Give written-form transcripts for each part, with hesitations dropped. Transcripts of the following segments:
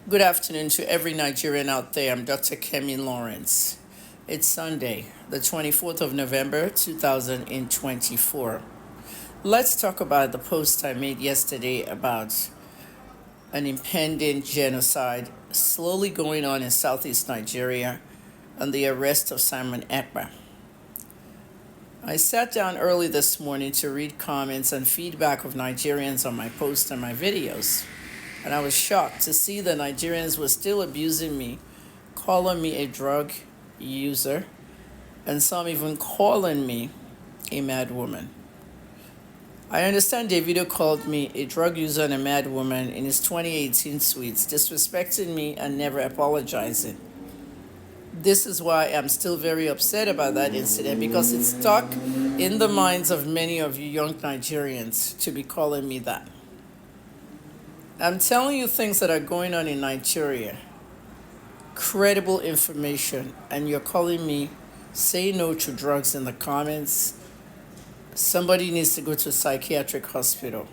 Good afternoon to every Nigerian out there. I'm Dr. Kemi Lawrence. It's Sunday, the 24th of November, 2024. Let's talk about the post I made yesterday about an impending genocide slowly going on in southeast Nigeria and the arrest of Simon Ekpa. I sat down early this morning to read comments and feedback of Nigerians on my posts and my videos. And I was shocked to see that Nigerians were still abusing me, calling me a drug user, and some even calling me a mad woman. I understand Davido called me a drug user and a mad woman in his 2018 tweets, disrespecting me and never apologizing. This is why I'm still very upset about that incident, because it's stuck in the minds of many of you young Nigerians to be calling me that. I'm telling you things that are going on in Nigeria, credible information, and you're calling me say no to drugs in the comments. Somebody needs to go to a psychiatric hospital.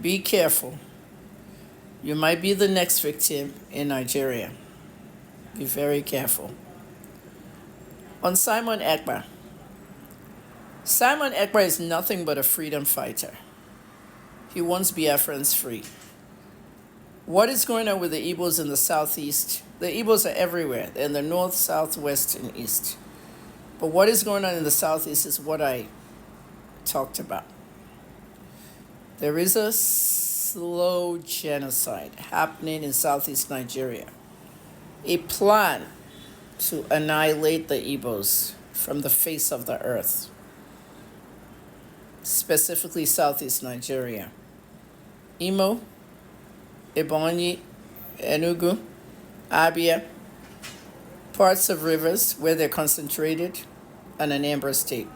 Be careful. You might be the next victim in Nigeria. Be very careful. On Simon Ekpa. Simon Ekpa is nothing but a freedom fighter. He wants Biafrans free. What is going on with the Igbos in the southeast? The Igbos are everywhere. They're in the north, south, west, and east. But what is going on in the southeast is what I talked about. There is a slow genocide happening in southeast Nigeria. A plan to annihilate the Igbos from the face of the earth, specifically southeast Nigeria. Imo, Ebonyi, Enugu, Abia, parts of rivers where they're concentrated, and Anambra State.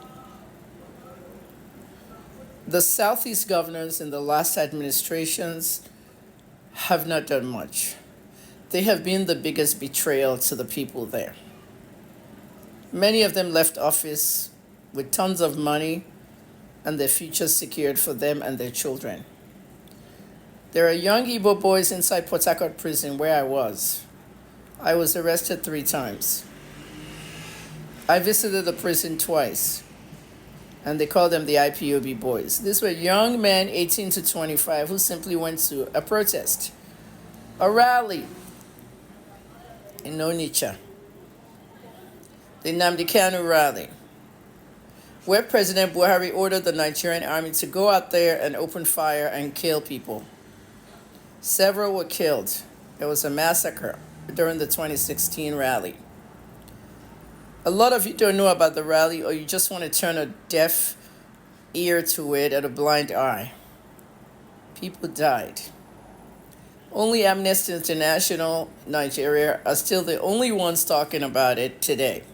The Southeast governors in the last administrations have not done much. They have been the biggest betrayal to the people there. Many of them left office with tons of money and their future secured for them and their children. There are young Igbo boys inside Port Harcourt prison where I was. I was arrested 3 times. I visited the prison twice, and they called them the IPOB boys. These were young men, 18 to 25, who simply went to a protest, a rally in Onitsha, the Nnamdi Kanu rally, where President Buhari ordered the Nigerian army to go out there and open fire and kill people. Several were killed. There was a massacre during the 2016 rally. A lot of you don't know about the rally, or you just want to turn a deaf ear to it and a blind eye. People died. Only Amnesty International Nigeria are still the only ones talking about it today.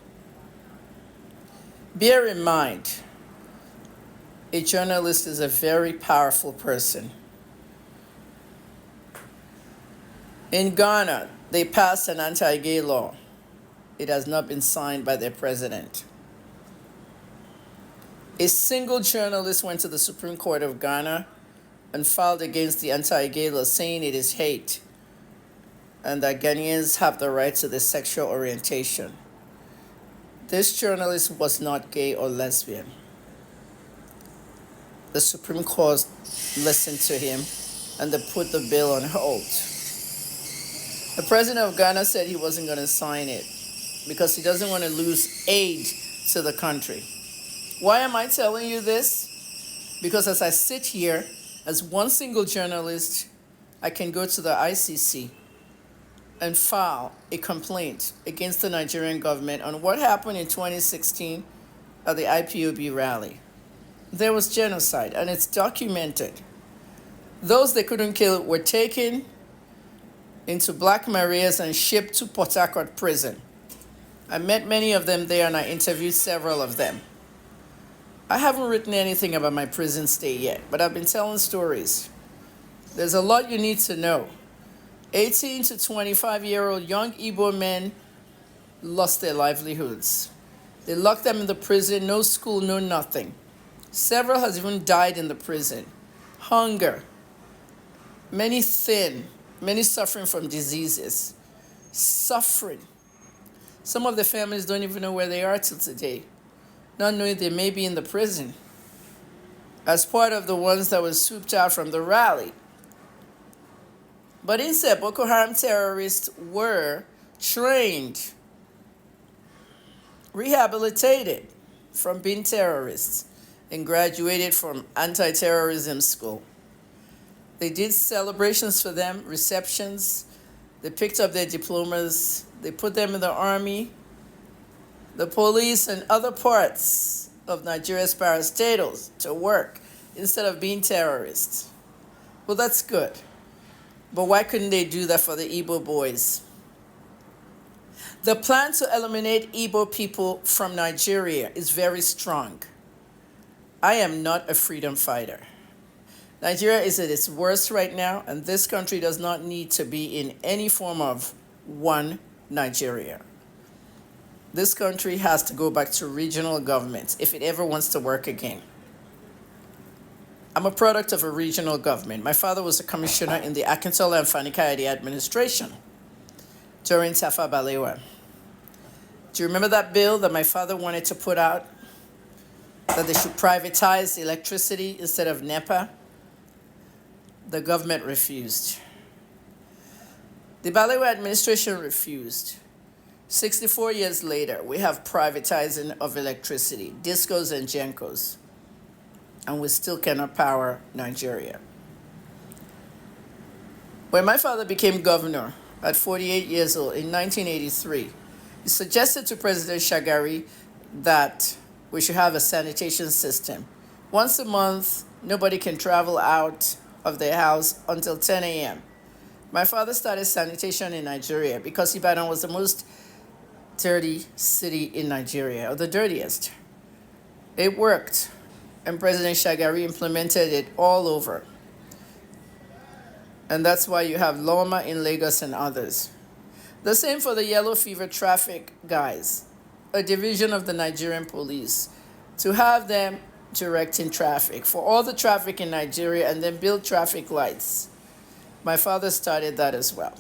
Bear in mind, a journalist is a very powerful person. In Ghana, they passed an anti-gay law. It has not been signed by their president. A single journalist went to the Supreme Court of Ghana and filed against the anti-gay law, saying it is hate and that Ghanaians have the right to their sexual orientation. This journalist was not gay or lesbian. The Supreme Court listened to him and they put the bill on hold. The president of Ghana said he wasn't going to sign it because he doesn't want to lose aid to the country. Why am I telling you this? Because as I sit here as one single journalist, I can go to the ICC and file a complaint against the Nigerian government on what happened in 2016 at the IPOB rally. There was genocide, and it's documented. Those they couldn't kill were taken into Black Marias and shipped to Port Harcourt prison. I met many of them there, and I interviewed several of them. I haven't written anything about my prison stay yet, but I've been telling stories. There's a lot you need to know. 18 to 25-year-old young Igbo men lost their livelihoods. They locked them in the prison, no school, no nothing. Several has even died in the prison. Hunger. Many thin. Many suffering from diseases. Suffering. Some of the families don't even know where they are till today, not knowing they may be in the prison as part of the ones that were swooped out from the rally. But instead, Boko Haram terrorists were trained, rehabilitated from being terrorists, and graduated from anti-terrorism school. They did celebrations for them, receptions. They picked up their diplomas. They put them in the army, the police, and other parts of Nigeria's parastatals to work instead of being terrorists. Well, that's good. But why couldn't they do that for the Igbo boys? The plan to eliminate Igbo people from Nigeria is very strong. I am not a freedom fighter. Nigeria is at its worst right now, and this country does not need to be in any form of one Nigeria. This country has to go back to regional governments if it ever wants to work again. I'm a product of a regional government. My father was a commissioner in the Akintola and Fani Kayode administration during Tafawa Balewa. Do you remember that bill that my father wanted to put out? That they should privatize electricity instead of NEPA? The government refused. The Balewa administration refused. 64 years later, we have privatizing of electricity, discos and gencos, and we still cannot power Nigeria. When my father became governor at 48 years old in 1983, he suggested to President Shagari that we should have a sanitation system. Once a month, nobody can travel out of their house until 10 a.m. My father started sanitation in Nigeria because Ibadan was the most dirty city in Nigeria, or the dirtiest. It worked, and President Shagari implemented it all over. And that's why you have Loma in Lagos and others. The same for the yellow fever traffic guys, a division of the Nigerian police, to have them directing traffic for all the traffic in Nigeria and then build traffic lights. My father started that as well.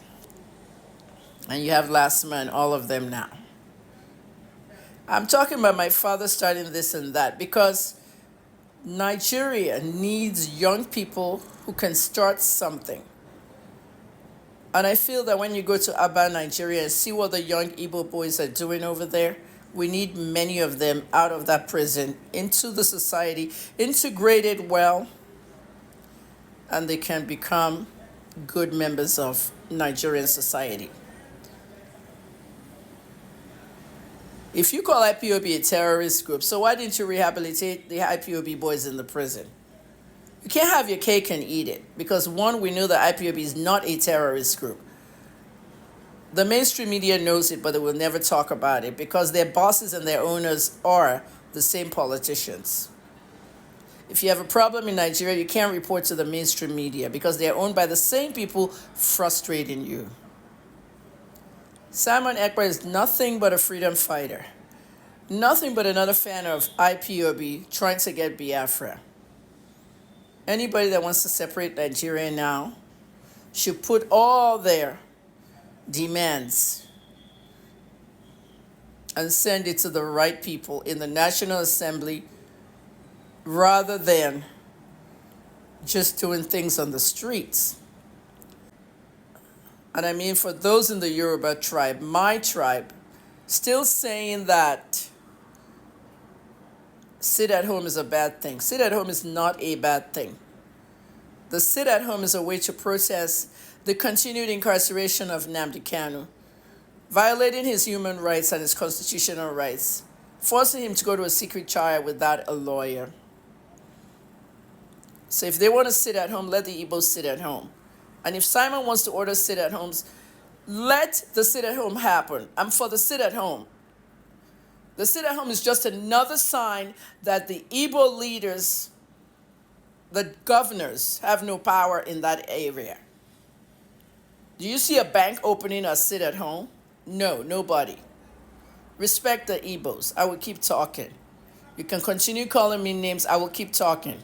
And you have LASMA and all of them now. I'm talking about my father starting this and that because Nigeria needs young people who can start something. And I feel that when you go to Aba, Nigeria, and see what the young Igbo boys are doing over there, we need many of them out of that prison into the society, integrated well, and they can become good members of Nigerian society. If you call IPOB a terrorist group, so why didn't you rehabilitate the IPOB boys in the prison? You can't have your cake and eat it, because one, we know that IPOB is not a terrorist group. The mainstream media knows it, but they will never talk about it because their bosses and their owners are the same politicians. If you have a problem in Nigeria, you can't report to the mainstream media because they're owned by the same people frustrating you. Simon Ekpa is nothing but a freedom fighter, nothing but another fan of IPOB trying to get Biafra. Anybody that wants to separate Nigeria now should put all their demands and send it to the right people in the National Assembly rather than just doing things on the streets. And I mean, for those in the Yoruba tribe, my tribe, still saying that sit at home is a bad thing. Sit at home is not a bad thing. The sit at home is a way to protest the continued incarceration of Nnamdi Kanu, violating his human rights and his constitutional rights, forcing him to go to a secret trial without a lawyer. So if they want to sit at home, let the Igbos sit at home. And if Simon wants to order sit-at-homes, let the sit-at-home happen. I'm for the sit-at-home. The sit-at-home is just another sign that the Igbo leaders, the governors, have no power in that area. Do you see a bank opening a sit-at-home? No, nobody. Respect the Igbos. I will keep talking. You can continue calling me names. I will keep talking.